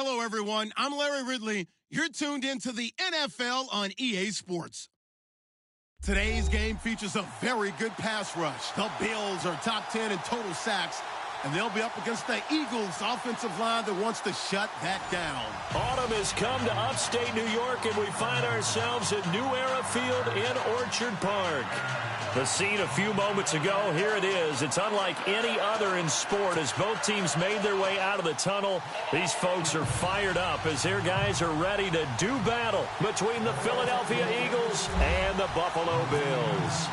Hello, everyone. I'm Larry Ridley. You're tuned into the NFL on EA Sports. Today's game features a very good pass rush. The Bills are top 10 in total sacks, and they'll be up against the Eagles offensive line that wants to shut that down. Autumn has come to upstate New York, and we find ourselves at New Era Field in Orchard Park. The scene a few moments ago, here it is. It's unlike any other in sport as both teams made their way out of the tunnel. These folks are fired up as their guys are ready to do battle between the Philadelphia Eagles and the Buffalo Bills.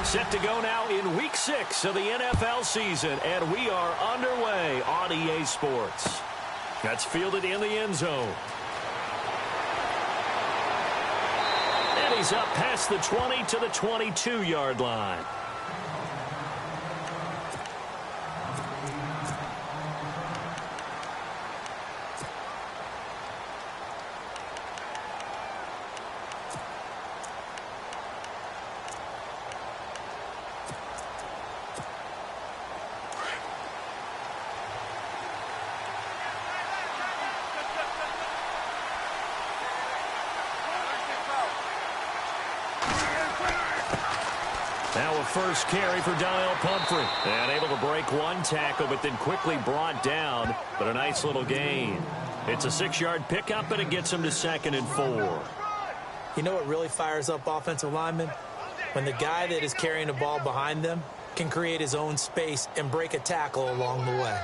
Set to go now in Week 6 of the NFL season, and we are underway on EA Sports. That's fielded in the end zone. And he's up past the 20 to the 22-yard line. Now a first carry for Donnell Pumphrey. And able to break one tackle, but then quickly brought down. But a nice little gain. It's a 6-yard pickup, and it gets him to 2nd and 4. You know what really fires up offensive linemen? When the guy that is carrying the ball behind them can create his own space and break a tackle along the way.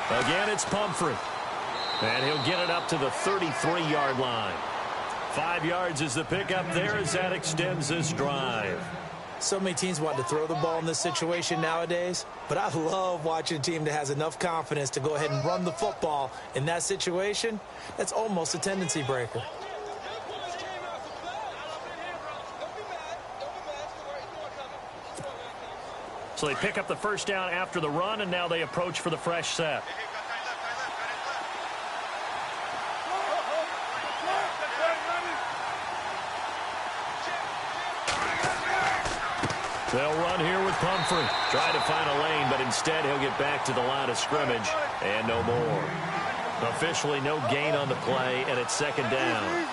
Again, it's Pumphrey. And he'll get it up to the 33-yard line. 5 yards is the pickup there as that extends this drive. So many teams want to throw the ball in this situation nowadays, but I love watching a team that has enough confidence to go ahead and run the football in that situation. That's almost a tendency breaker. So they pick up the first down after the run, and now they approach for the fresh set. They'll run here with Pumphrey. Trying to find a lane, but instead he'll get back to the line of scrimmage, and no more. Officially no gain on the play, and it's 2nd down.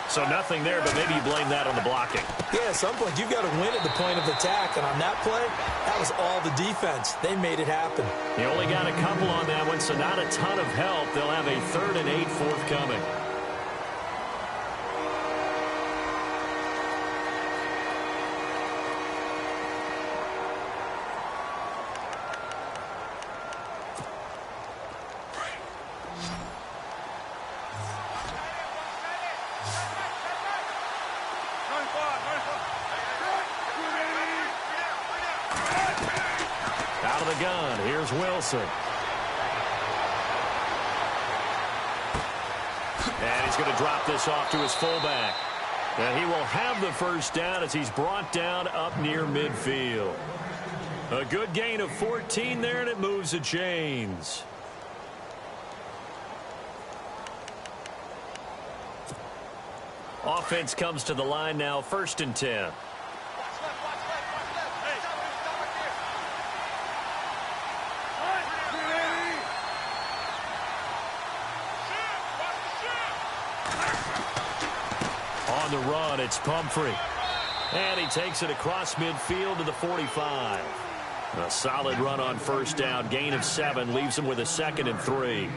So nothing there, but maybe you blame that on the blocking. Yeah, at some point, you've got to win at the point of attack. And on that play, that was all the defense. They made it happen. He only got a couple on that one, so not a ton of help. They'll have a 3rd and 8 forthcoming. Out of the gun, here's Wilson. And he's going to drop this off to his fullback. And he will have the first down as he's brought down up near midfield. A good gain of 14 there, and it moves the chains. Offense comes to the line now, 1st and 10. On the run, it's Pumphrey. And he takes it across midfield to the 45. A solid run on first down. Gain of 7 leaves him with a 2nd and 3.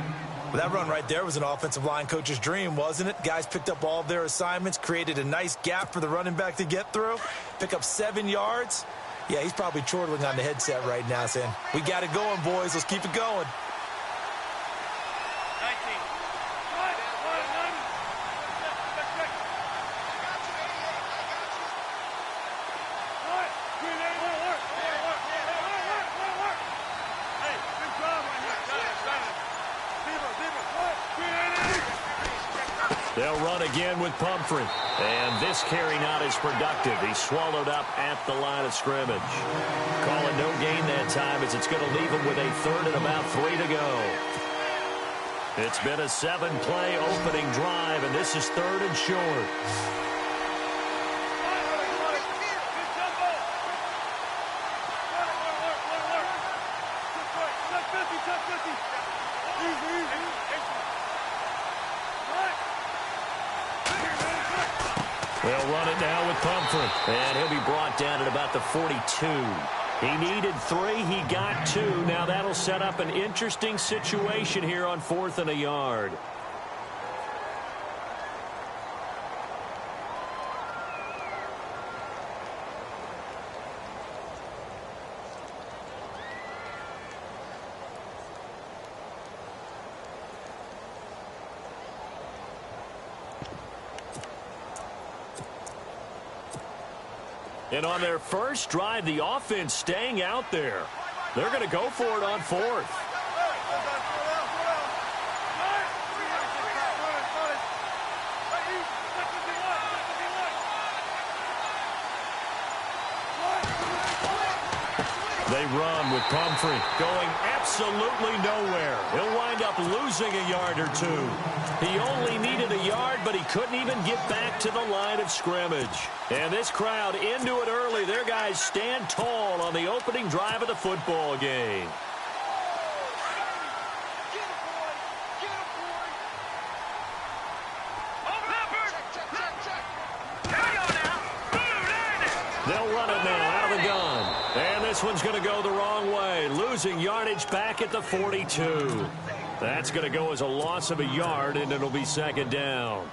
Well, that run right there was an offensive line coach's dream, wasn't it? Guys picked up all of their assignments, created a nice gap for the running back to get through, pick up 7 yards. Yeah, he's probably chortling on the headset right now saying, we got it going, boys. Let's keep it going. They'll They'll run again with Pumphrey. And this carry not as productive. He's swallowed up at the line of scrimmage. Call it no gain that time as it's going to leave him with a third and about 3 to go. It's been a 7-play opening drive, and this is 3rd and short. They'll run it now with Pumphrey. And he'll be brought down at about the 42. He needed 3. He got 2. Now that'll set up an interesting situation here on 4th and a yard. And on their first drive, the offense staying out there. They're going to go for it on 4th. They run with Pumphrey going absolutely nowhere. He'll wind up losing a yard or 2. He only needed a yard, but he couldn't even get back to the line of scrimmage. And this crowd into it early. Their guys stand tall on the opening drive of the football game. They'll run it now out of the gun. And this one's going to go the wrong way. Losing yardage back at the 42. That's going to go as a loss of a yard, and it'll be 2nd down.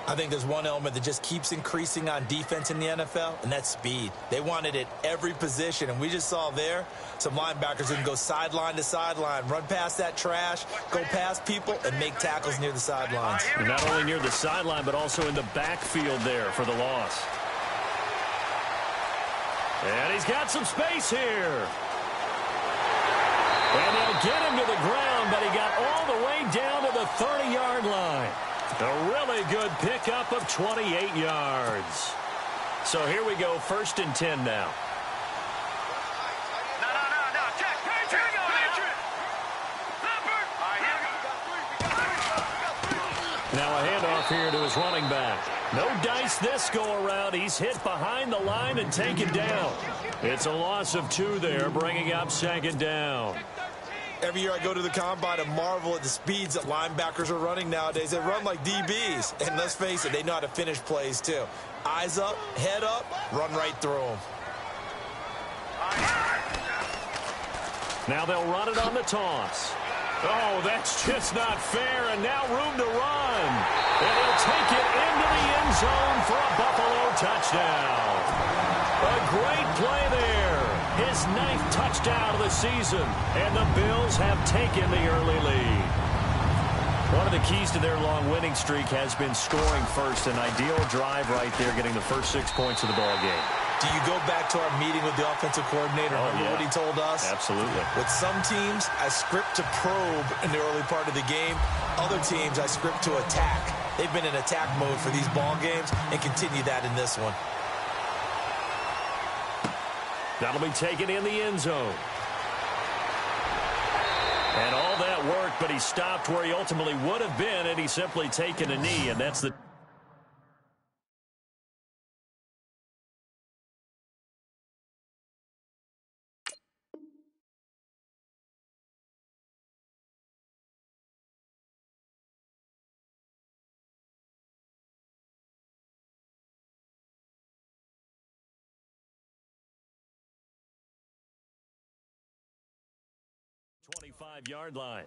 I think there's one element that just keeps increasing on defense in the NFL, and that's speed. They want it at every position, and we just saw there some linebackers who can go sideline to sideline, run past that trash, go past people, and make tackles near the sidelines. And not only near the sideline, but also in the backfield there for the loss. And he's got some space here. And they'll get him to the ground, but he got all the way down to the 30-yard line. A really good pickup of 28 yards. So here we go, 1st and 10 now. Now a handoff here to his running back. No dice this go-around. He's hit behind the line and taken down. It's a loss of 2 there, bringing up 2nd down. Every year I go to the combine and marvel at the speeds that linebackers are running nowadays. They run like DBs. And let's face it, they know how to finish plays too. Eyes up, head up, run right through them. Now they'll run it on the toss. Oh, that's just not fair, and now room to run. And he'll take it into the end zone for a Buffalo touchdown. A great play there. His 9th touchdown of the season, and the Bills have taken the early lead. One of the keys to their long winning streak has been scoring first. An ideal drive right there, getting the first 6 points of the ball game. Do you go back to our meeting with the offensive coordinator? Remember what he told us? Absolutely. With some teams, I script to probe in the early part of the game. Other teams, I script to attack. They've been in attack mode for these ball games and continue that in this one. That'll be taken in the end zone. And all that worked, but he stopped where he ultimately would have been, and he's simply taken a knee, and that's the... ...25-yard line.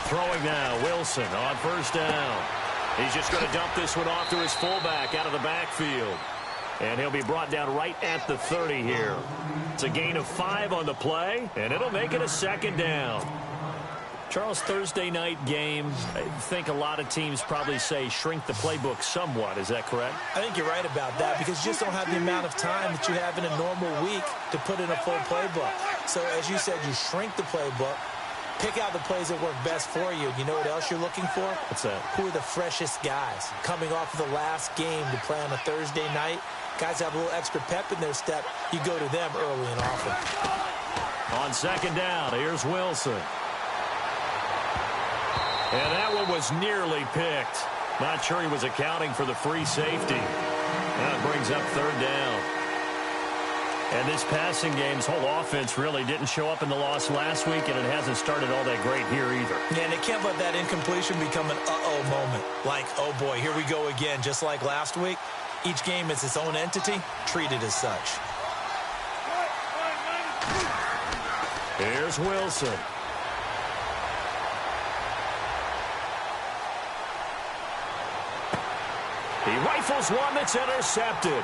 Throwing now, Wilson on 1st down. He's just going to dump this one off to his fullback out of the backfield. And he'll be brought down right at the 30 here. It's a gain of 5 on the play, and it'll make it a second down. Charles, Thursday night game, I think a lot of teams probably say shrink the playbook somewhat. Is that correct? I think you're right about that because you just don't have the amount of time that you have in a normal week to put in a full playbook. So, as you said, you shrink the playbook, pick out the plays that work best for you. You know what else you're looking for? What's that? Who are the freshest guys coming off of the last game to play on a Thursday night? Guys have a little extra pep in their step. You go to them early and often. On second down, here's Wilson. And that one was nearly picked. Not sure he was accounting for the free safety. That brings up third down. And this passing game's whole offense really didn't show up in the loss last week, and it hasn't started all that great here either. Yeah, and they can't let that incompletion become an uh-oh moment. Like, oh boy, here we go again, just like last week. Each game is its own entity, treated as such. Here's Wilson. He rifles one that's intercepted.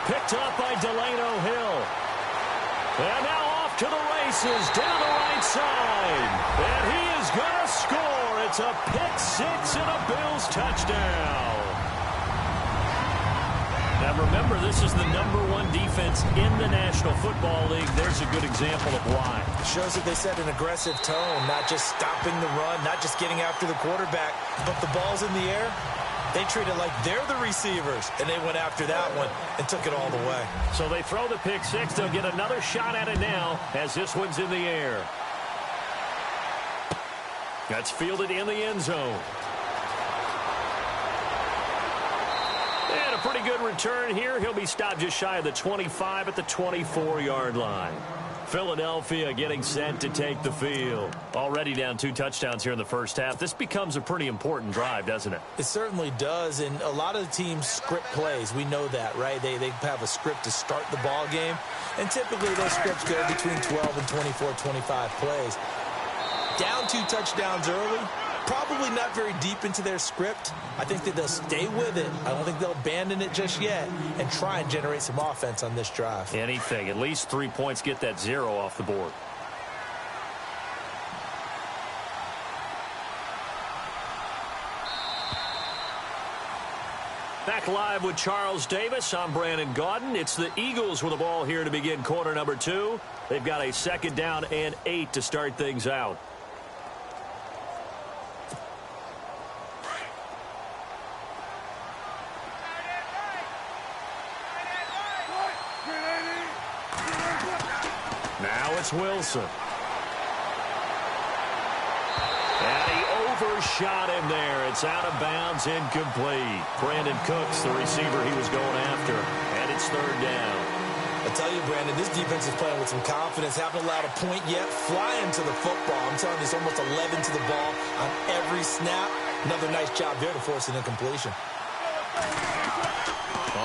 Picked up by Delano Hill. And now off to the races down the right side. And he is going to score. It's a pick-6 and a Bills touchdown. Now remember, this is the #1 defense in the National Football League. There's a good example of why. It shows that they set an aggressive tone, not just stopping the run, not just getting after the quarterback, but the ball's in the air. They treat it like they're the receivers, and they went after that one and took it all the way. So they throw the pick-6. They'll get another shot at it now as this one's in the air. That's fielded in the end zone. And a pretty good return here. He'll be stopped just shy of the 25 at the 24-yard line. Philadelphia getting set to take the field. Already down 2 touchdowns here in the first half. This becomes a pretty important drive, doesn't it? It certainly does, and a lot of the teams script plays. We know that, right? They have a script to start the ball game, and typically those scripts go between 12 and 24, 25 plays. Down 2 touchdowns early, probably not very deep into their script. I think that they'll stay with it. I don't think they'll abandon it just yet and try and generate some offense on this drive. Anything. At least 3 points, get that 0 off the board. Back live with Charles Davis. I'm Brandon Gaudin. It's the Eagles with the ball here to begin quarter number 2. They've got a second down and 8 to start things out. Now it's Wilson. And he overshot him there. It's out of bounds, incomplete. Brandon Cooks, the receiver he was going after. And it's third down. I tell you, Brandon, this defense is playing with some confidence. Haven't allowed a point yet. Flying to the football. I'm telling you, it's almost 11 to the ball on every snap. Another nice job there to force an incompletion.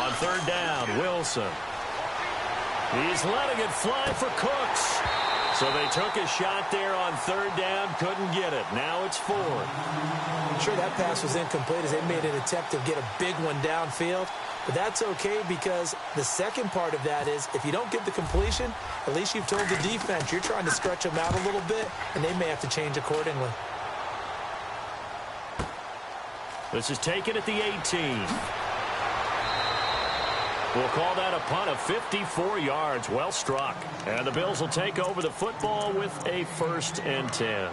On third down, Wilson. He's letting it fly for Cooks. So they took a shot there on third down, couldn't get it. Now it's 4. I'm sure that pass was incomplete as they made an attempt to get a big one downfield. But that's okay because the second part of that is if you don't get the completion, at least you've told the defense you're trying to stretch them out a little bit, and they may have to change accordingly. This is taken at the 18. We'll call that a punt of 54 yards. Well struck. And the Bills will take over the football with a 1st and 10.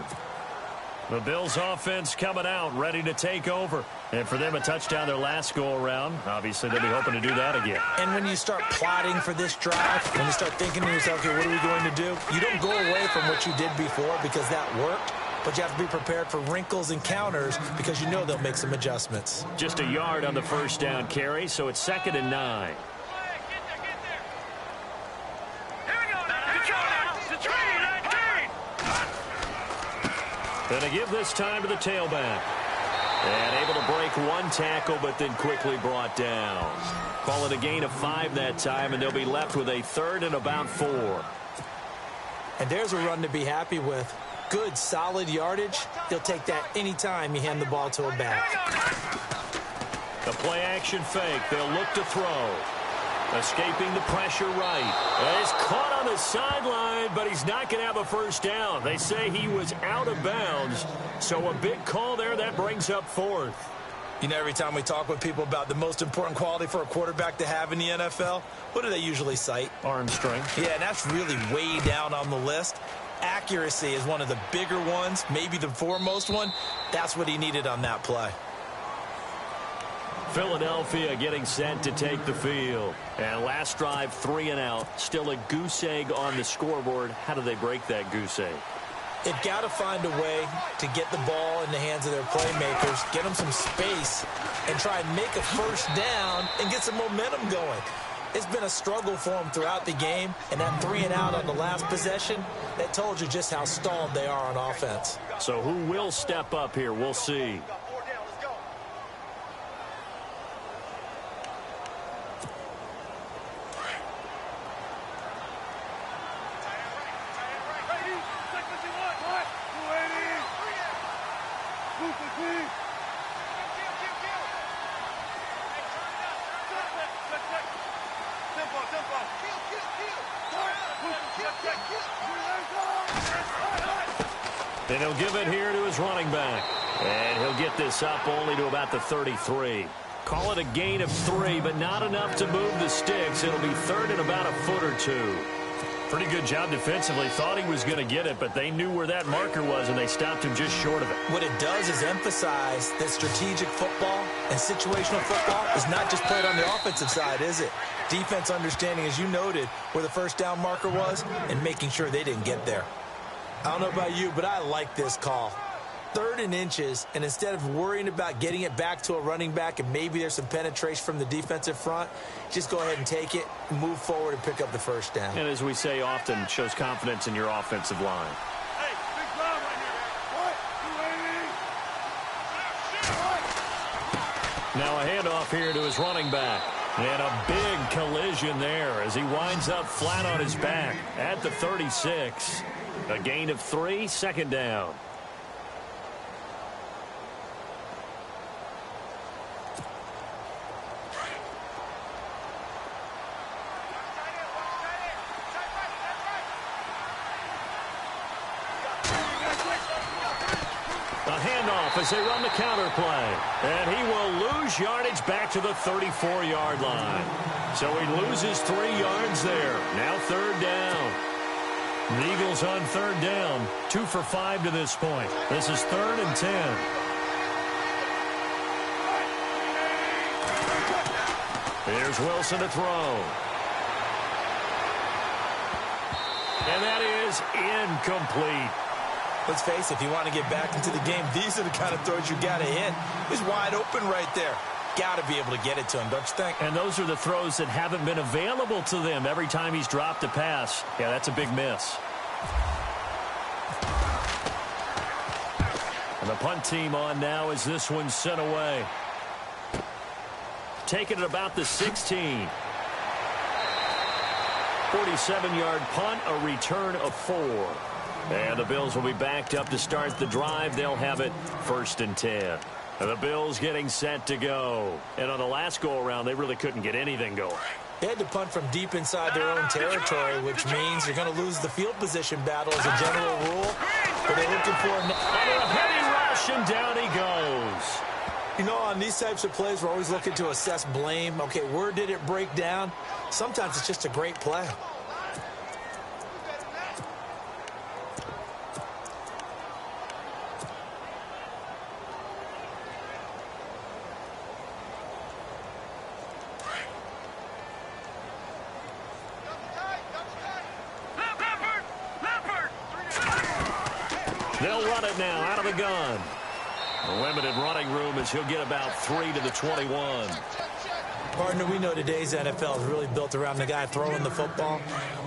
The Bills offense coming out, ready to take over. And for them, a touchdown their last go-around. Obviously, they'll be hoping to do that again. And when you start plotting for this drive, when you start thinking to yourself, okay, what are we going to do? You don't go away from what you did before because that worked. But you have to be prepared for wrinkles and counters because you know they'll make some adjustments. Just a yard on the first down carry, so it's 2nd and 9. And they give this time to the tailback. And able to break 1 tackle, but then quickly brought down. Call it a gain of 5 that time, and they'll be left with a 3rd and about 4. And there's a run to be happy with. Good, solid yardage. They'll take that anytime you hand the ball to a back. The play-action fake. They'll look to throw. Escaping the pressure right. And he's caught on the sideline, but he's not going to have a first down. They say he was out of bounds. So a big call there. That brings up fourth. You know, every time we talk with people about the most important quality for a quarterback to have in the NFL, what do they usually cite? Arm strength. Yeah, and that's really way down on the list. Accuracy is one of the bigger ones, maybe the foremost one. That's what he needed on that play. Philadelphia getting set to take the field. And last drive, 3 and out. Still a goose egg on the scoreboard. How do they break that goose egg? They've got to find a way to get the ball in the hands of their playmakers, get them some space, and try and make a first down and get some momentum going. It's been a struggle for them throughout the game, and that 3 and out on the last possession, that told you just how stalled they are on offense. So who will step up here? We'll see. And he'll give it here to his running back. And he'll get this up only to about the 33. Call it a gain of 3, but not enough to move the sticks. It'll be third and about a foot or 2. Pretty good job defensively. Thought he was going to get it, but they knew where that marker was, and they stopped him just short of it. What it does is emphasize that strategic football and situational football is not just played on the offensive side, is it? Defense understanding, as you noted, where the first down marker was and making sure they didn't get there. I don't know about you, but I like this call. 3rd and inches, and instead of worrying about getting it back to a running back and maybe there's some penetration from the defensive front, just go ahead and take it, move forward, and pick up the first down. And as we say often, shows confidence in your offensive line. Hey, big drive right here. What? Now a handoff here to his running back. And a big collision there as he winds up flat on his back at the 36. A gain of 3, second down. A handoff as they run the counter play. And he will lose yardage back to the 34-yard line. So he loses 3 yards there. Now 3rd down. The Eagles on 3rd down. 2 for 5 to this point. This is 3rd and 10. Here's Wilson to throw. And that is incomplete. Let's face it, if you want to get back into the game, these are the kind of throws you got to hit. He's wide open right there. Got to be able to get it to him, don't you think? And those are the throws that haven't been available to them every time he's dropped a pass. Yeah, that's a big miss. And the punt team on now as this one's sent away. Taking it about the 16. 47-yard punt, a return of 4. And the Bills will be backed up to start the drive. They'll have it 1st and 10. And the Bills getting set to go. And on the last go-around, they really couldn't get anything going. They had to punt from deep inside their own territory, which means you're going to lose the field position battle as a general rule. But they're looking for under a heavy rush, and down he goes. You know, on these types of plays, we're always looking to assess blame. Okay, where did it break down? Sometimes it's just a great play. They'll run it now out of the gun. A limited running room as he'll get about 3 to the 21. Partner, we know today's NFL is really built around the guy throwing the football.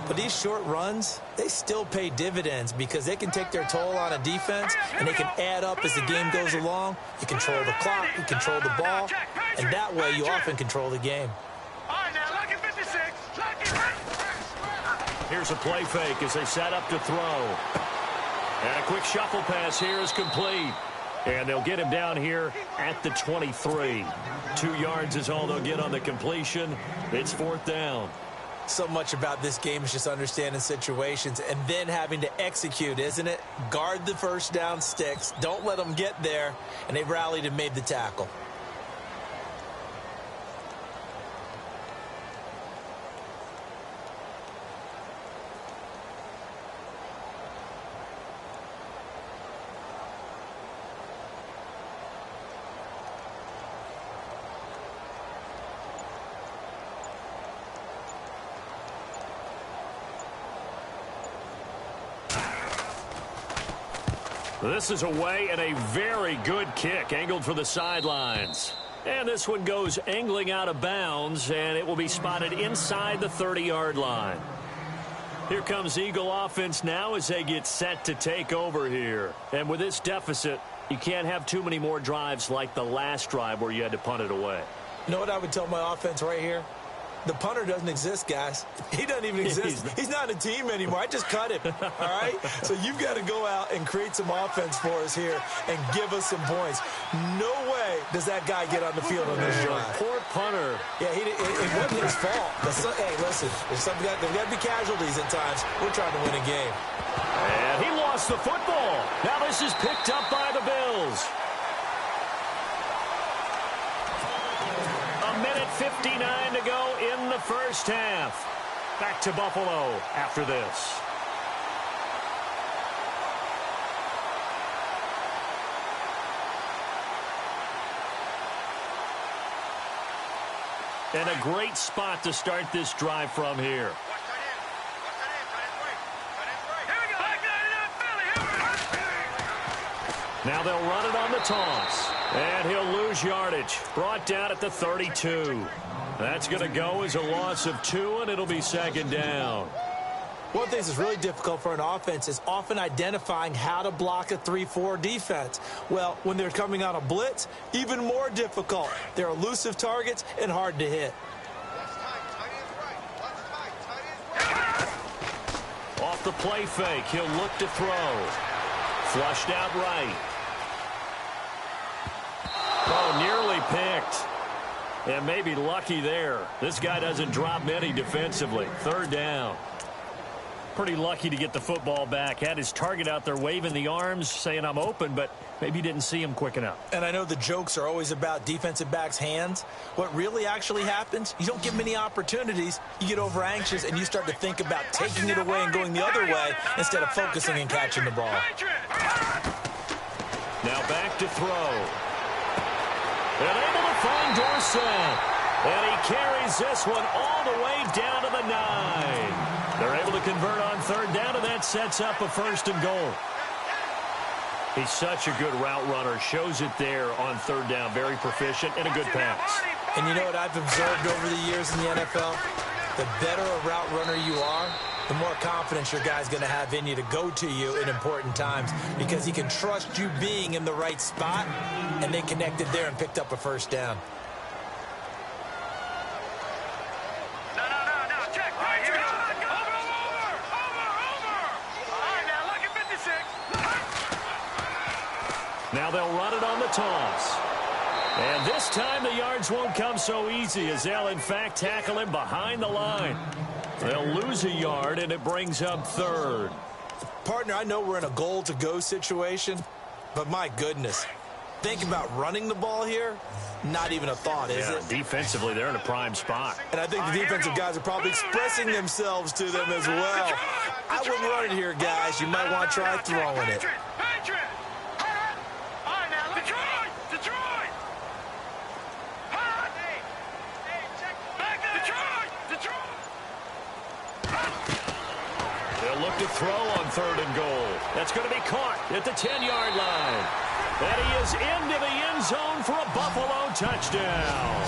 But these short runs, they still pay dividends because they can take their toll on a defense and they can add up as the game goes along. You control the clock, you control the ball, and that way you often control the game. All right, now, lucky 56. Here's a play fake as they set up to throw. And a quick shuffle pass here is complete. And they'll get him down here at the 23. 2 yards is all they'll get on the completion. It's 4th down. So much about this game is just understanding situations and then having to execute, isn't it? Guard the first down sticks. Don't let them get there. And they rallied and made the tackle. This is away and a very good kick angled for the sidelines. And this one goes angling out of bounds, and it will be spotted inside the 30-yard line. Here comes Eagle offense now as they get set to take over here. And with this deficit, you can't have too many more drives like the last drive where you had to punt it away. You know what I would tell my offense right here? The punter doesn't exist, guys. He doesn't even exist. He's not a team anymore. I just cut him, all right? So you've got to go out and create some offense for us here and give us some points. No way does that guy get on the field on this drive. Poor punter. Yeah, it wasn't his fault. Hey, listen, there's got to be casualties at times. We're trying to win a game. And he lost the football. Now this is picked up by the Bills. 1:59 to go in the first half. Back to Buffalo after this. And a great spot to start this drive from here. Now they'll run it on the toss. And he'll lose yardage. Brought down at the 32. That's going to go as a loss of 2, and it'll be 2nd down. One of the things that's really difficult for an offense is often identifying how to block a 3-4 defense. Well, when they're coming on a blitz, even more difficult. They're elusive targets and hard to hit. Off the play fake, he'll look to throw. Flushed out right. Oh, nearly picked. And maybe lucky there. This guy doesn't drop many defensively. 3rd down. Pretty lucky to get the football back. Had his target out there waving the arms, saying I'm open, but maybe didn't see him quick enough. And I know the jokes are always about defensive backs' hands. What really actually happens, you don't get many opportunities. You get over anxious, and you start to think about taking it away and going the other way instead of focusing and catching the ball. Now back to throw. And able to find Dorsett. And he carries this one all the way down to the 9. They're able to convert on 3rd down, and that sets up a 1st and goal. He's such a good route runner. Shows it there on 3rd down. Very proficient and a good pass. And you know what I've observed over the years in the NFL? The better a route runner you are, the more confidence your guy's going to have in you to go to you in important times because he can trust you being in the right spot, and they connected there and picked up a 1st down. No, check. Right here. Over. All right, now look at 56. Now they'll run it on the toss. And this time the yards won't come so easy as they'll, in fact, tackle him behind the line. They'll lose a yard, and it brings up 3rd. Partner, I know we're in a goal-to-go situation, but my goodness, think about running the ball here. Not even a thought, is it? Defensively, they're in a prime spot. And I think the defensive guys are probably expressing themselves to them as well. I wouldn't run it here, guys. You might want to try throwing it. They'll look to throw on 3rd and goal. That's going to be caught at the 10-yard line. And he is into the end zone for a Buffalo touchdown.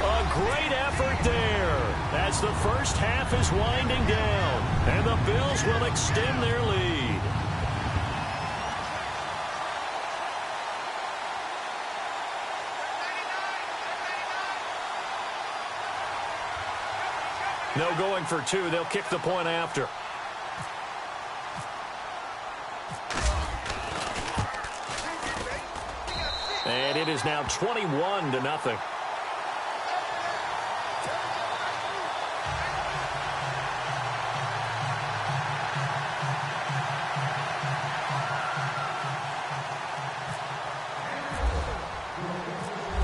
A great effort there as the first half is winding down. And the Bills will extend their lead. No going for 2. They'll kick the point after. It is now 21-0.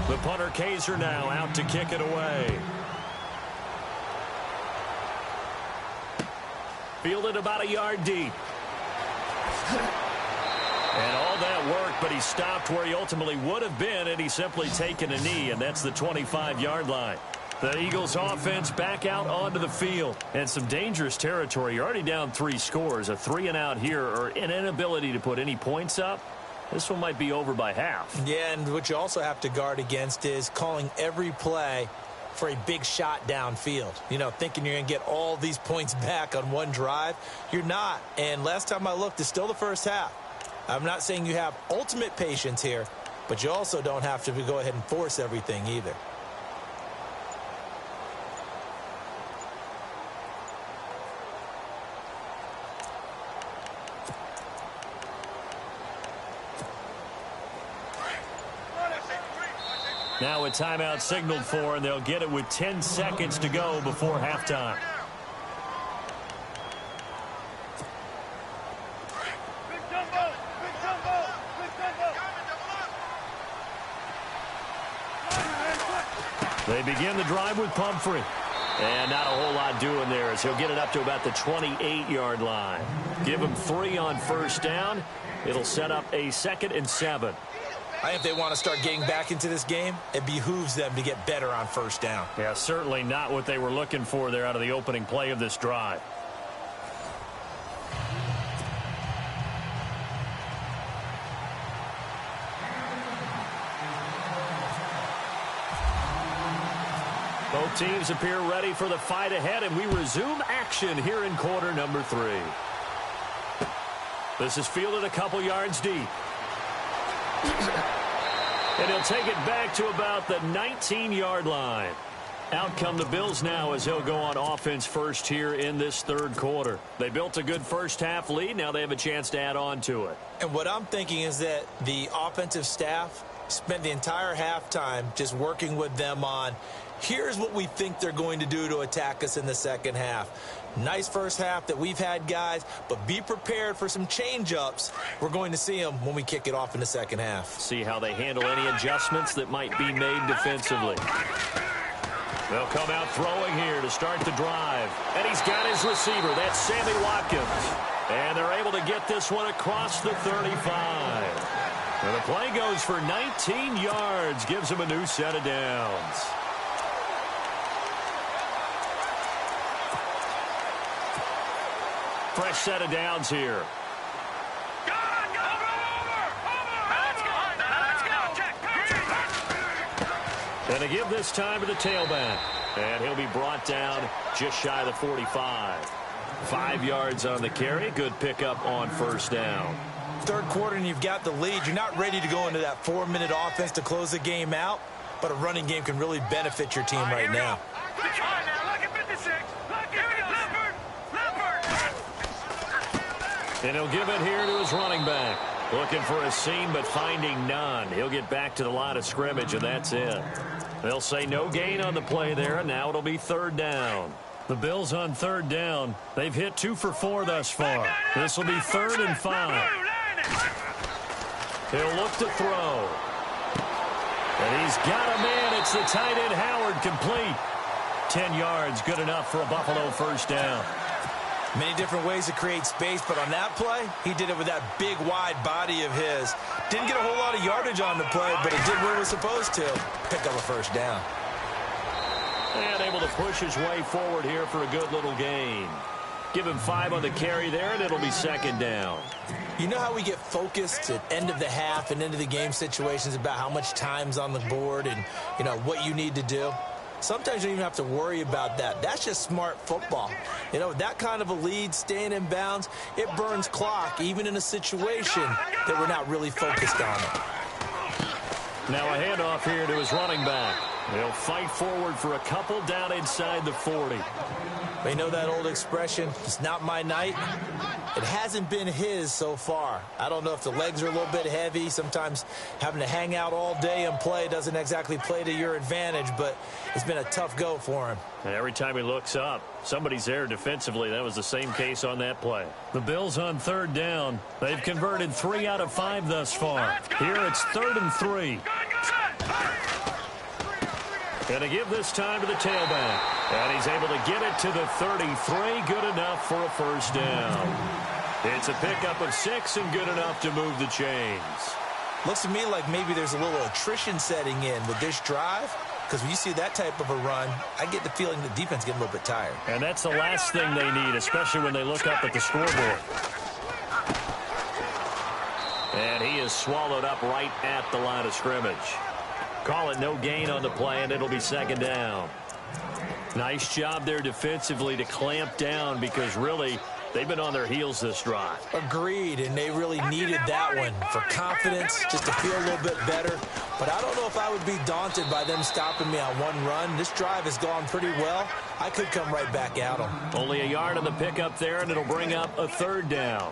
The punter Kaiser now out to kick it away. Fielded about a yard deep. And all that worked, but he stopped where he ultimately would have been had he simply taken a knee, and that's the 25-yard line. The Eagles offense back out onto the field. And some dangerous territory. You're already down 3 scores. A 3-and-out here, or an inability to put any points up. This one might be over by half. Yeah, and what you also have to guard against is calling every play for a big shot downfield. You know, thinking you're going to get all these points back on one drive. You're not. And last time I looked, it's still the first half. I'm not saying you have ultimate patience here, but you also don't have to go ahead and force everything either. Now a timeout signaled for, and they'll get it with 10 seconds to go before halftime. They begin the drive with Pumphrey. And not a whole lot doing there as he'll get it up to about the 28-yard line. Give him 3 on first down. It'll set up a 2nd and 7. I think if they want to start getting back into this game, it behooves them to get better on first down. Yeah, certainly not what they were looking for there out of the opening play of this drive. Both teams appear ready for the fight ahead, and we resume action here in quarter number 3. This is fielded a couple yards deep. And he'll take it back to about the 19-yard line. Out come the Bills now as he'll go on offense first here in this third quarter. They built a good first-half lead. Now they have a chance to add on to it. And what I'm thinking is that the offensive staff spent the entire halftime just working with them on, here's what we think they're going to do to attack us in the second half. Nice first half that we've had, guys, but be prepared for some change-ups. We're going to see them when we kick it off in the second half. See how they handle any adjustments that might be made defensively. They'll come out throwing here to start the drive. And he's got his receiver. That's Sammy Watkins. And they're able to get this one across the 35. And the play goes for 19 yards. Gives him a new set of downs. Fresh set of downs here. And to give this time to the tailback. And he'll be brought down just shy of the 45. 5 yards on the carry. Good pickup on first down. Third quarter and you've got the lead. You're not ready to go into that 4-minute offense to close the game out, but a running game can really benefit your team right now. And he'll give it here to his running back. Looking for a seam, but finding none. He'll get back to the line of scrimmage, and that's it. They'll say no gain on the play there, and now it'll be third down. The Bills on third down. They've hit 2 for 4 thus far. This will be 3rd and 5. He'll look to throw. And he's got a man. It's the tight end Howard, complete. 10 yards, good enough for a Buffalo first down. Many different ways to create space, but on that play, he did it with that big, wide body of his. Didn't get a whole lot of yardage on the play, but it did what it was supposed to. Pick up a first down. And able to push his way forward here for a good little gain. Give him 5 on the carry there, and it'll be second down. You know how we get focused at end of the half and into the game situations about how much time's on the board and, you know, what you need to do? Sometimes you don't even have to worry about that. That's just smart football. You know, that kind of a lead, staying in bounds, it burns clock, even in a situation that we're not really focused on it. Now a handoff here to his running back. They'll fight forward for a couple down inside the 40. They know that old expression, it's not my night. It hasn't been his so far. I don't know if the legs are a little bit heavy. Sometimes having to hang out all day and play doesn't exactly play to your advantage, but it's been a tough go for him. And every time he looks up, somebody's there defensively. That was the same case on that play. The Bills on third down. They've converted 3 out of 5 thus far. Here it's 3rd and 3. Going to give this time to the tailback. And he's able to get it to the 33. Good enough for a first down. It's a pickup of 6 and good enough to move the chains. Looks to me like maybe there's a little attrition setting in with this drive. Because when you see that type of a run, I get the feeling the defense getting a little bit tired. And that's the last thing they need, especially when they look up at the scoreboard. And he is swallowed up right at the line of scrimmage. Call it no gain on the play, and it'll be 2nd down. Nice job there defensively to clamp down because really they've been on their heels this drive. Agreed, and they really needed that one for confidence, just to feel a little bit better. But I don't know if I would be daunted by them stopping me on one run. This drive has gone pretty well. I could come right back at them. Only a yard on the pickup there, and it'll bring up a 3rd down.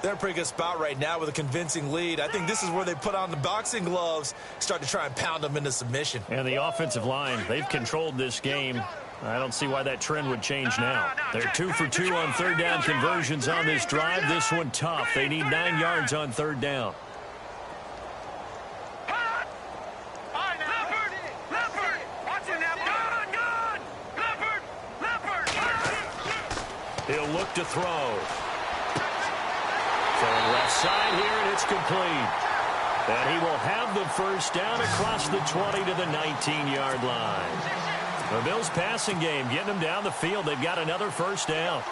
They're in a pretty good spot right now with a convincing lead. I think this is where they put on the boxing gloves, start to try and pound them into submission. And the offensive line, they've controlled this game. I don't see why that trend would change now. They're 2 for 2 on 3rd down conversions on this drive. This one tough. They need 9 yards on 3rd down. He'll look to throw. Throwing left side here, and it's complete. And he will have the first down across the 20 to the 19-yard line. The Bills passing game, getting them down the field. They've got another first down.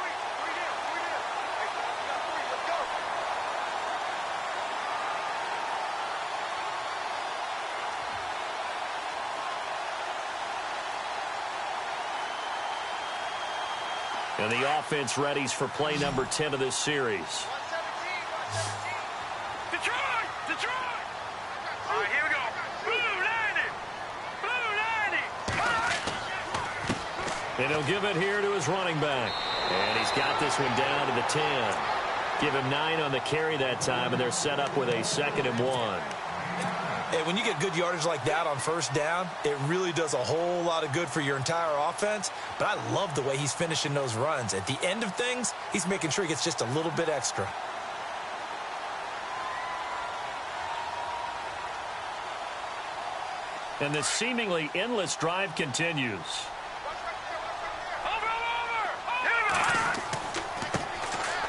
And the offense readies for play number 10 of this series. Detroit! Detroit! All right, here we go. Blue 90! Blue 90! And he'll give it here to his running back. And he's got this one down to the 10. Give him 9 on the carry that time, and they're set up with a 2nd and 1. And when you get good yardage like that on first down, it really does a whole lot of good for your entire offense. But I love the way he's finishing those runs. At the end of things, he's making sure he gets just a little bit extra. And this seemingly endless drive continues.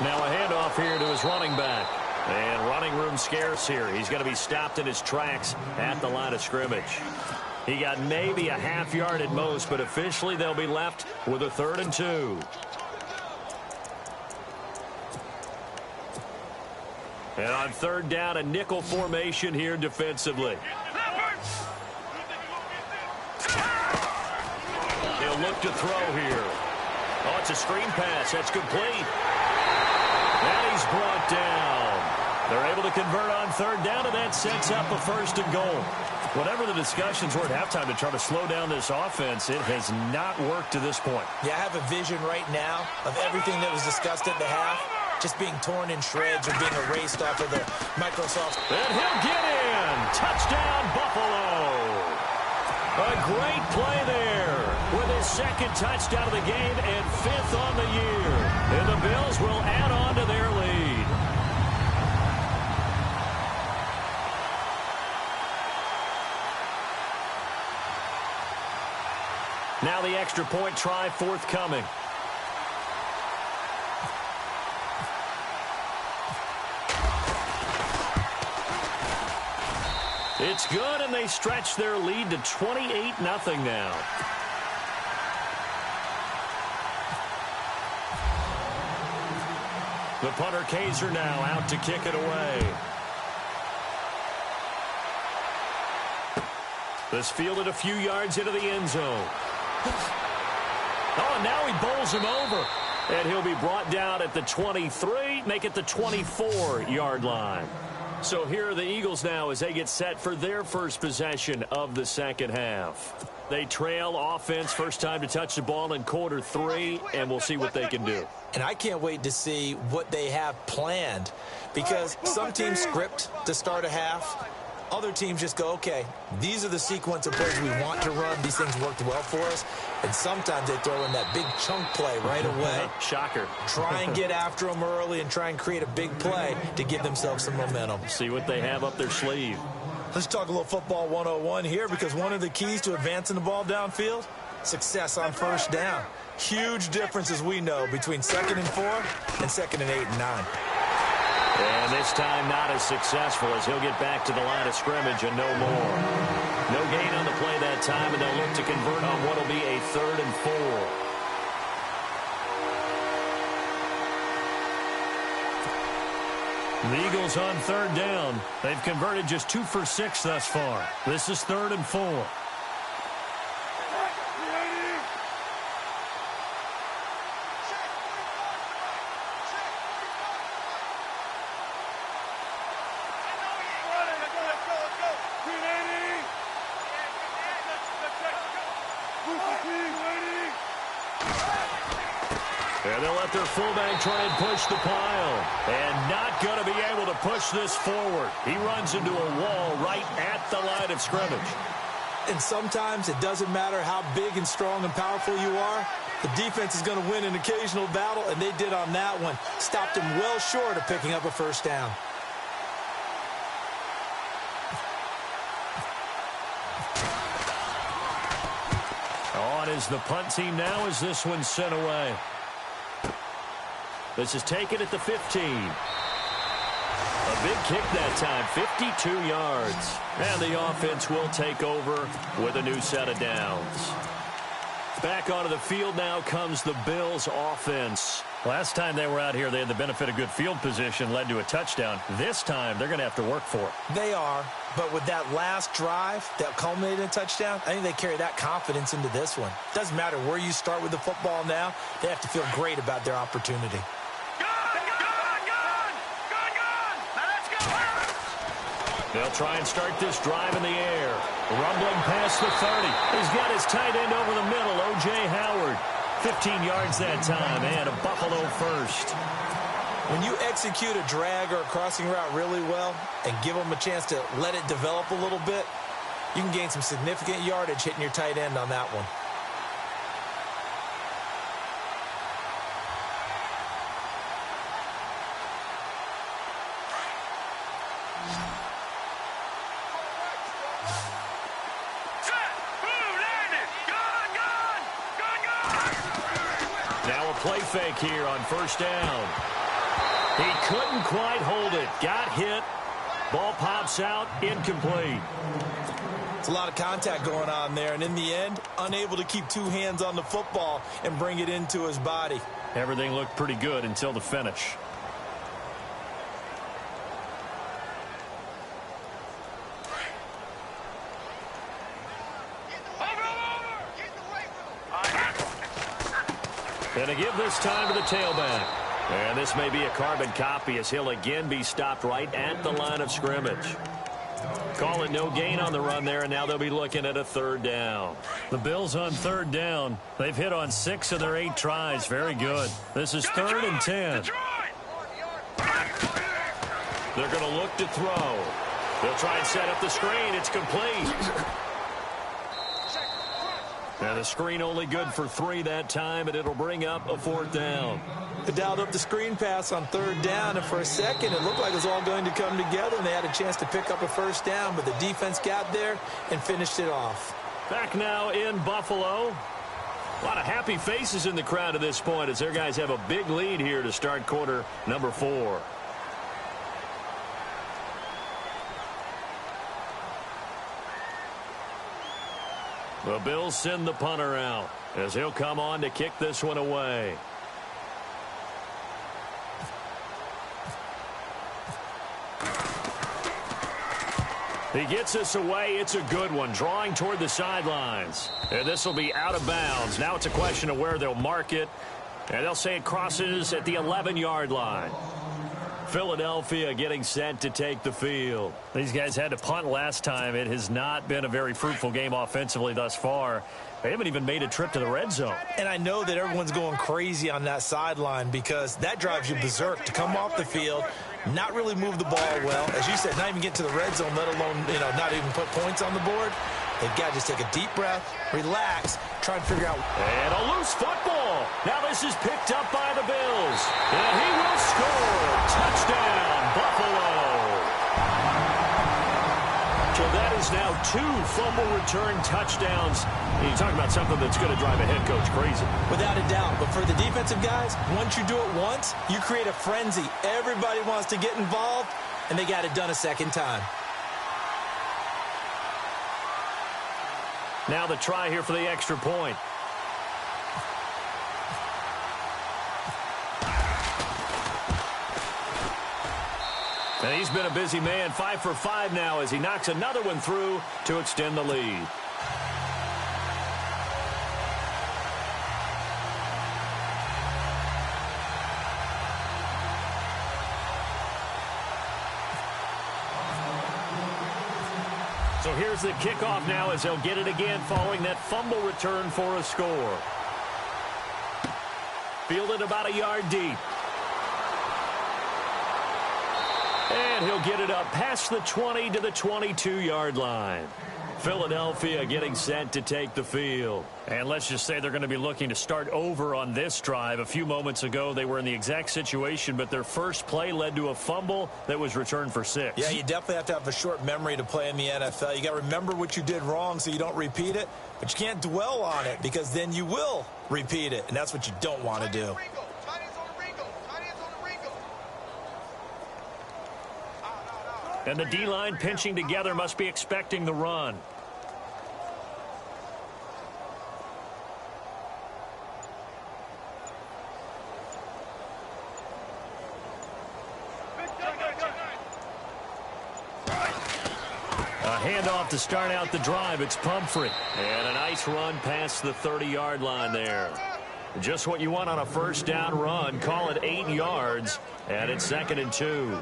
Now a handoff here to his running back. And running room scarce here. He's going to be stopped in his tracks at the line of scrimmage. He got maybe a half yard at most, but officially they'll be left with a 3rd and 2. And on 3rd down, a nickel formation here defensively. He'll look to throw here. Oh, it's a screen pass. That's complete. And he's brought down. They're able to convert on 3rd down, and that sets up a 1st and goal. Whatever the discussions were at halftime to try to slow down this offense, it has not worked to this point. Yeah, I have a vision right now of everything that was discussed at the half just being torn in shreds or being erased off of the Microsoft. And he'll get in. Touchdown, Buffalo. A great play there with his 2nd touchdown of the game and 5th on the year. And the Bills will add on to their lead. Now the extra point try forthcoming. It's good, and they stretch their lead to 28-0 now. The punter Kaiser now out to kick it away. This fielded a few yards into the end zone. Oh, and now he bowls him over. And he'll be brought down at the 23, make it the 24-yard line. So here are the Eagles now as they get set for their first possession of the second half. They trail offense, first time to touch the ball in quarter 3, and we'll see what they can do. And I can't wait to see what they have planned, because some teams script to start a half. Other teams just go, okay, these are the sequence of plays we want to run. These things worked well for us. And sometimes they throw in that big chunk play right away. Shocker. Try and get after them early and try and create a big play to give themselves some momentum. See what they have up their sleeve. Let's talk a little football 101 here, because one of the keys to advancing the ball downfield, success on first down. Huge difference, as we know, between 2nd and 4 and 2nd and 8 and 9. And this time not as successful, as he'll get back to the line of scrimmage and no more. No gain on the play that time, and they'll look to convert on what will be a 3rd and 4. The Eagles on 3rd down. They've converted just 2 for 6 thus far. This is 3rd and 4. And they'll let their fullback try and push the pile. And not going to be able to push this forward. He runs into a wall right at the line of scrimmage. And sometimes it doesn't matter how big and strong and powerful you are. The defense is going to win an occasional battle, and they did on that one. Stopped him well short of picking up a first down. On is the punt team now as this one's sent away. This is taken at the 15. A big kick that time, 52 yards. And the offense will take over with a new set of downs. Back onto the field now comes the Bills offense. Last time they were out here, they had the benefit of good field position, led to a touchdown. This time, they're going to have to work for it. They are, but with that last drive that culminated in a touchdown, I think they carry that confidence into this one. Doesn't matter where you start with the football now, they have to feel great about their opportunity. They'll try and start this drive in the air. Rumbling past the 30. He's got his tight end over the middle, O.J. Howard. 15 yards that time, and a Buffalo first. When you execute a drag or a crossing route really well and give them a chance to let it develop a little bit, you can gain some significant yardage hitting your tight end on that one. Play fake here on first down. He couldn't quite hold it. Got hit. Ball pops out. Incomplete. It's a lot of contact going on there, and in the end, unable to keep 2 hands on the football and bring it into his body. Everything looked pretty good until the finish. And a give this time to the tailback. And this may be a carbon copy as he'll again be stopped right at the line of scrimmage. Call it no gain on the run there, and now they'll be looking at a 3rd down. The Bills on 3rd down. They've hit on 6 of their 8 tries. Very good. This is 3rd and 10. They're going to look to throw. They'll try and set up the screen. It's complete. And the screen only good for 3 that time, and it'll bring up a 4th down. They dialed up the screen pass on 3rd down, and for a second it looked like it was all going to come together, and they had a chance to pick up a first down, but the defense got there and finished it off. Back now in Buffalo. A lot of happy faces in the crowd at this point as their guys have a big lead here to start quarter number 4. The Bills send the punter out as he'll come on to kick this one away. He gets us away. It's a good one, drawing toward the sidelines. And this will be out of bounds. Now it's a question of where they'll mark it. And they'll say it crosses at the 11-yard line. Philadelphia getting set to take the field. These guys had to punt last time. It has not been a very fruitful game offensively thus far. They haven't even made a trip to the red zone. And I know that everyone's going crazy on that sideline because that drives you berserk to come off the field, not really move the ball well. As you said, not even get to the red zone, let alone, not even put points on the board. They've got to just take a deep breath, relax, try and figure out. And a loose football. Now this is picked up by the Bills. And he will score. Touchdown, Buffalo. So that is now 2 fumble return touchdowns. And you talk about something that's going to drive a head coach crazy. Without a doubt. But for the defensive guys, once you do it once, you create a frenzy. Everybody wants to get involved, and they got it done a second time. Now the try here for the extra point. And he's been a busy man, 5 for 5 now as he knocks another one through to extend the lead. So here's the kickoff now as they'll get it again following that fumble return for a score. Fielded about a yard deep. And he'll get it up past the 20 to the 22-yard line. Philadelphia getting set to take the field. And let's just say they're going to be looking to start over on this drive. A few moments ago, they were in the exact situation, but their first play led to a fumble that was returned for 6. Yeah, you definitely have to have a short memory to play in the NFL. You got to remember what you did wrong so you don't repeat it, but you can't dwell on it because then you will repeat it, and that's what you don't want to do. And the D-line pinching together must be expecting the run. A handoff to start out the drive. It's Pumphrey. And a nice run past the 30-yard line there. Just what you want on a first down run. Call it 8 yards. And it's 2nd and 2.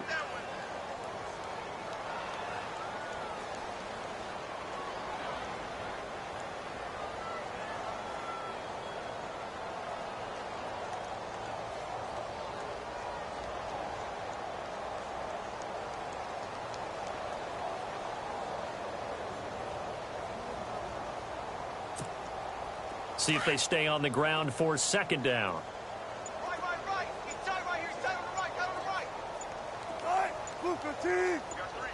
See if they stay on the ground for 2nd down. Right. He's tight right here. He's tight on the right. Got on the right. All right, Blue 15. We got 3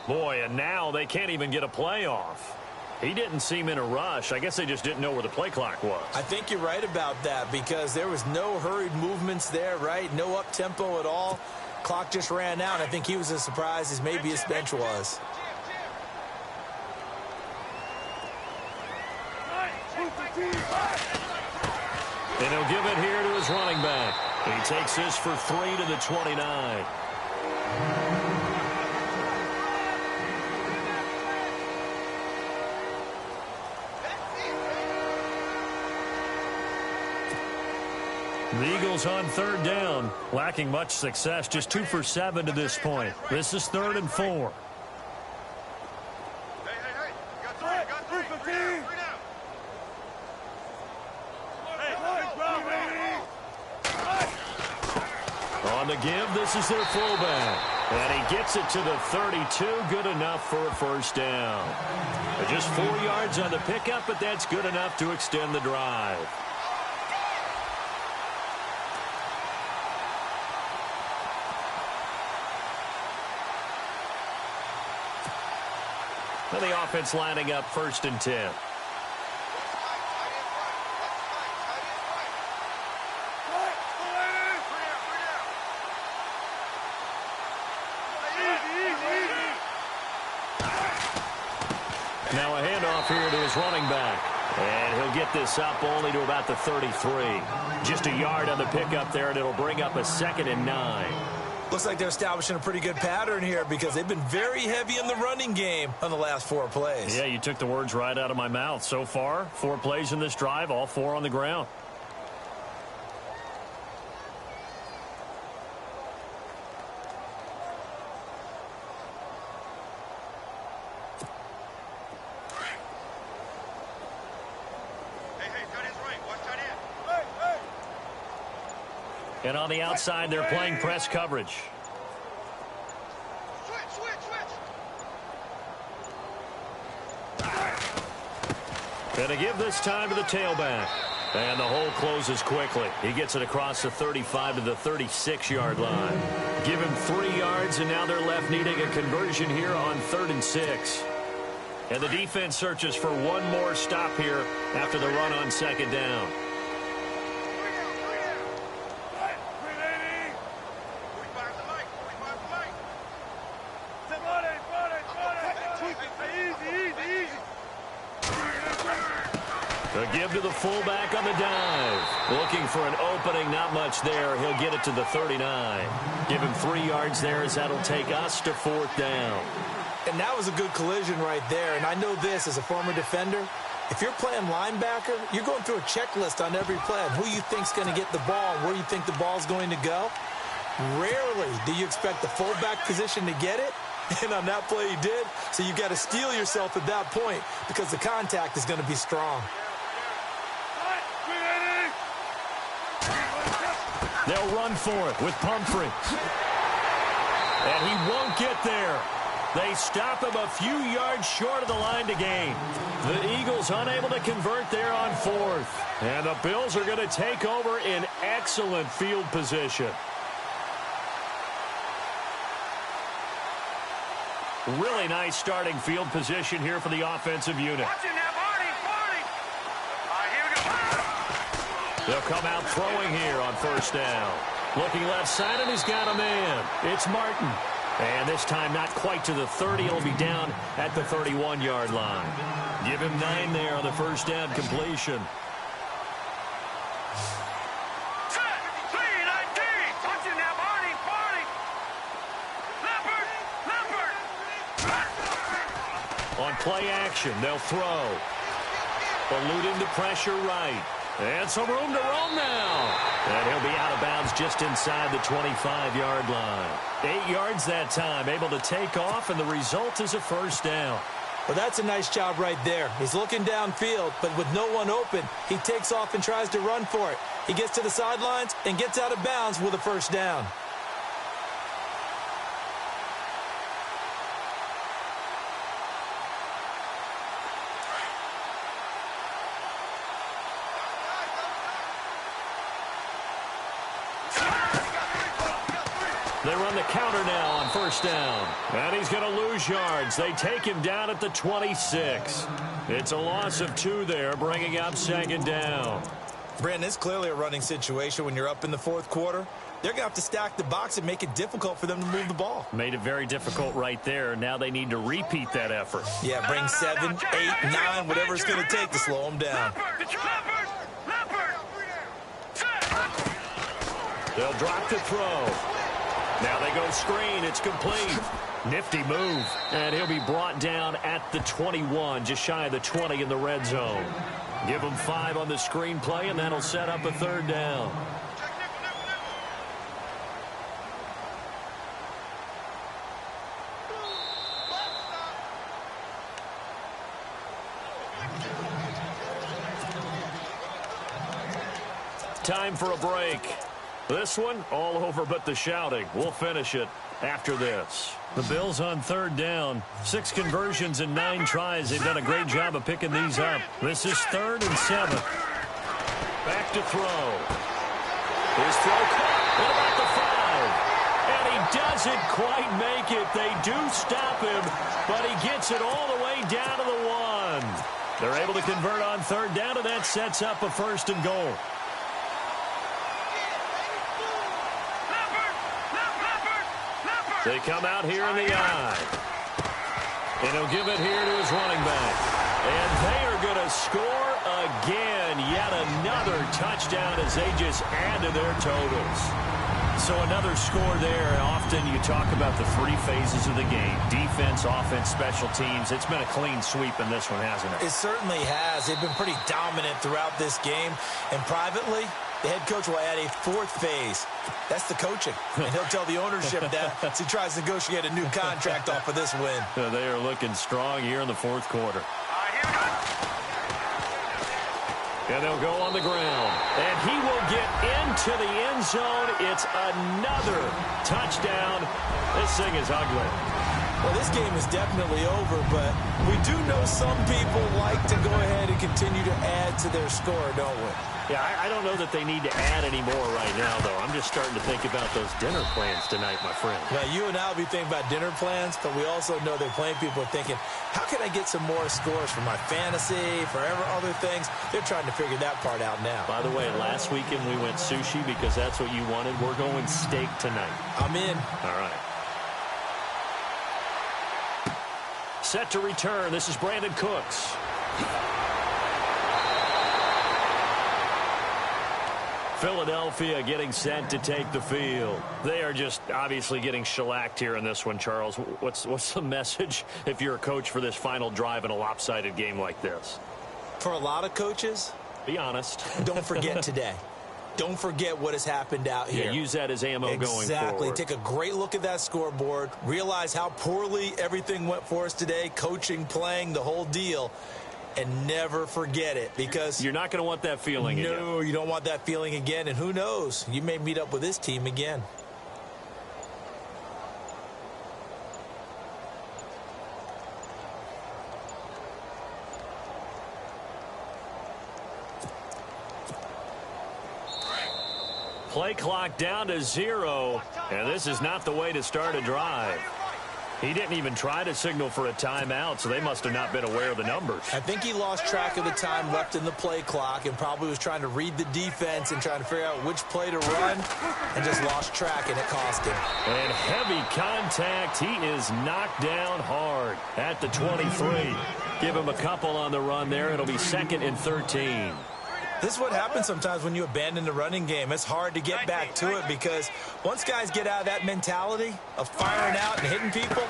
down. Boy, and now they can't even get a play off. He didn't seem in a rush. I guess they just didn't know where the play clock was. I think you're right about that because there was no hurried movements there, right? No up-tempo at all. Clock just ran out. I think he was as surprised as maybe his bench was. And he'll give it here to his running back. He takes this for 3 to the 29. The Eagles on 3rd down, lacking much success, just 2 for 7 to this point. This is 3rd and 4. Hey. Got 3. 3 down. On the give, this is their fullback. And he gets it to the 32. Good enough for a first down. Just 4 yards on the pickup, but that's good enough to extend the drive. And the offense lining up 1st and 10. Now a handoff here to his running back. And he'll get this up only to about the 33. Just a yard on the pickup there, and it'll bring up a 2nd and 9. Looks like they're establishing a pretty good pattern here because they've been very heavy in the running game on the last 4 plays. Yeah, you took the words right out of my mouth. So far, 4 plays in this drive, all 4 on the ground. And on the outside, they're playing press coverage. And to give this time to the tailback. And the hole closes quickly. He gets it across the 35 to the 36-yard line. Give him 3 yards, and now they're left needing a conversion here on 3rd and 6. And the defense searches for one more stop here after the run on 2nd down. A give to the fullback on the dive. Looking for an opening, not much there. He'll get it to the 39. Give him 3 yards there as that'll take us to 4th down. And that was a good collision right there. And I know this as a former defender. If you're playing linebacker, you're going through a checklist on every play on who you think's going to get the ball and where you think the ball's going to go. Rarely do you expect the fullback position to get it. And on that play he did. So you've got to steel yourself at that point because the contact is going to be strong. They'll run for it with Pumphrey. And he won't get there. They stop him a few yards short of the line to gain. The Eagles unable to convert there on 4th. And the Bills are going to take over in excellent field position. Really nice starting field position here for the offensive unit. They'll come out throwing here on 1st down. Looking left side, and he's got a man. It's Martin. And this time not quite to the 30. It'll be down at the 31-yard line. Give him 9 there on the 1st down completion. On play action, they'll throw. Eluding the pressure right. And some room to roam now. And he'll be out of bounds just inside the 25-yard line. 8 yards that time, able to take off, and the result is a 1st down. Well, that's a nice job right there. He's looking downfield, but with no one open, he takes off and tries to run for it. He gets to the sidelines and gets out of bounds with a 1st down. They run the counter now on 1st down. And he's going to lose yards. They take him down at the 26. It's a loss of 2 there, bringing up 2nd down. Brandon, it's clearly a running situation when you're up in the 4th quarter. They're going to have to stack the box and make it difficult for them to move the ball. Made it very difficult right there. Now they need to repeat that effort. Yeah, bring 7, 8, 9, whatever it's going to take to slow them down. They'll drop the throw. Now they go screen. It's complete. Nifty move. And he'll be brought down at the 21, just shy of the 20 in the red zone. Give him 5 on the screen play, and that'll set up a 3rd down. Time for a break. This one, all over but the shouting. We'll finish it after this. The Bills on 3rd down. 6 conversions and 9 tries. They've done a great job of picking these up. This is 3rd and 7. Back to throw. His throw caught. What about the 5? And he doesn't quite make it. They do stop him, but he gets it all the way down to the 1. They're able to convert on 3rd down, and that sets up a 1st and goal. They come out here in the eye. And he'll give it here to his running back. And they are going to score again. Yet another touchdown as they just add to their totals. So another score there. And often you talk about the 3 phases of the game. Defense, offense, special teams. It's been a clean sweep in this one, hasn't it? It certainly has. They've been pretty dominant throughout this game. And privately, the head coach will add a 4th phase. That's the coaching. And he'll tell the ownership that as he tries to negotiate a new contract off of this win. They are looking strong here in the 4th quarter. And they'll go on the ground. And he will get into the end zone. It's another touchdown. This thing is ugly. Well, this game is definitely over, but we do know some people like to go ahead and continue to add to their score, don't we? Yeah, I don't know that they need to add any more right now, though. I'm just starting to think about those dinner plans tonight, my friend. Now, you and I will be thinking about dinner plans, but we also know that plenty of people are thinking, how can I get some more scores for my fantasy, for other things? They're trying to figure that part out now. By the way, last weekend we went sushi because that's what you wanted. We're going steak tonight. I'm in. All right. Set to return. This is Brandon Cooks. Philadelphia getting set to take the field. They are just obviously getting shellacked here in this one, Charles. What's the message if you're a coach for this final drive in a lopsided game like this? For a lot of coaches, be honest. Don't forget today. Don't forget what has happened out here. Yeah, use that as ammo going forward. Exactly. Take a great look at that scoreboard. Realize how poorly everything went for us today. Coaching, playing, the whole deal. And never forget it, because you're not going to want that feeling again. No, you don't want that feeling again. And who knows? You may meet up with this team again. Play clock down to 0, and this is not the way to start a drive. He didn't even try to signal for a timeout, so they must have not been aware of the numbers. I think he lost track of the time left in the play clock and probably was trying to read the defense and trying to figure out which play to run, and just lost track, and it cost him. And heavy contact. He is knocked down hard at the 23. Give him a couple on the run there. It'll be 2nd and 13. This is what happens sometimes when you abandon the running game. It's hard to get back to it because once guys get out of that mentality of firing out and hitting people,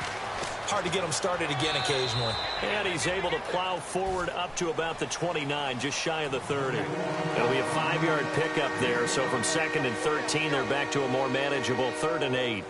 hard to get them started again occasionally. And he's able to plow forward up to about the 29, just shy of the 30. It'll be a 5-yard pickup there, so from 2nd and 13, they're back to a more manageable 3rd and 8.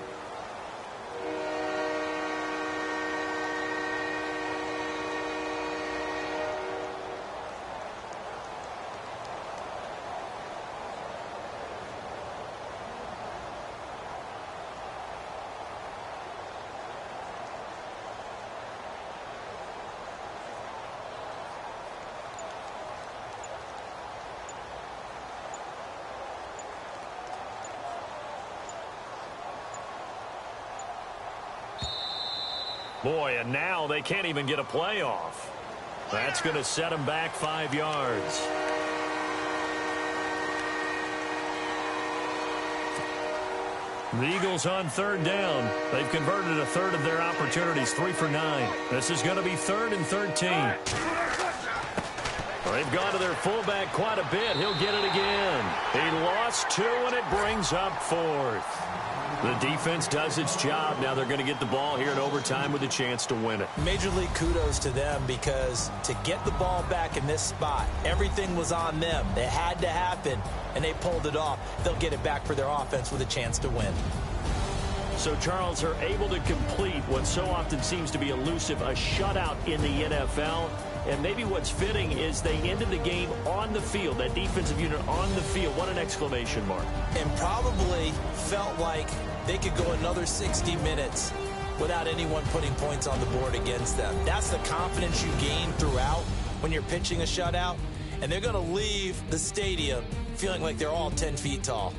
Boy, and now they can't even get a playoff. That's going to set them back 5 yards. The Eagles on 3rd down. They've converted a third of their opportunities, 3 for 9. This is going to be 3rd and 13. They've gone to their fullback quite a bit. He'll get it again. He lost 2, and it brings up 4th. The defense does its job. Now they're going to get the ball here in overtime with a chance to win it. Major league kudos to them, because to get the ball back in this spot, everything was on them. It had to happen, and they pulled it off. They'll get it back for their offense with a chance to win. So Charles are able to complete what so often seems to be elusive, a shutout in the NFL. And maybe what's fitting is they ended the game on the field, that defensive unit on the field. What an exclamation mark. And probably felt like they could go another 60 minutes without anyone putting points on the board against them. That's the confidence you gain throughout when you're pitching a shutout. And they're going to leave the stadium feeling like they're all 10 feet tall.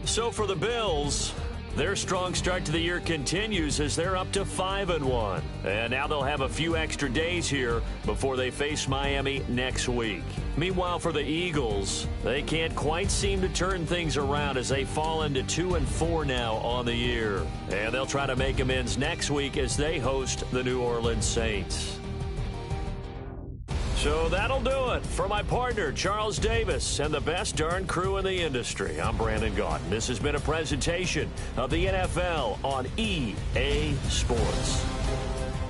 So for the Bills, their strong start to the year continues as they're up to 5-1. And now they'll have a few extra days here before they face Miami next week. Meanwhile, for the Eagles, they can't quite seem to turn things around as they fall into 2-4 now on the year. And they'll try to make amends next week as they host the New Orleans Saints. So that'll do it. For my partner, Charles Davis, and the best darn crew in the industry, I'm Brandon Gaudin. This has been a presentation of the NFL on EA Sports.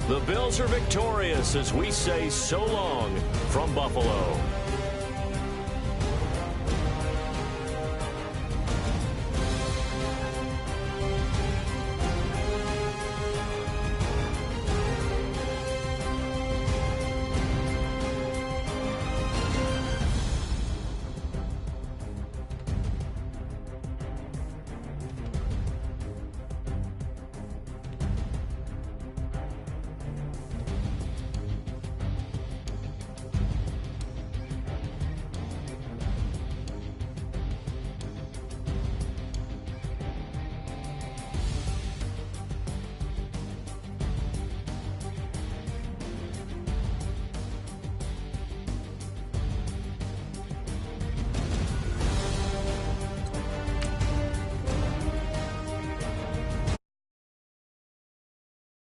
The Bills are victorious as we say so long from Buffalo.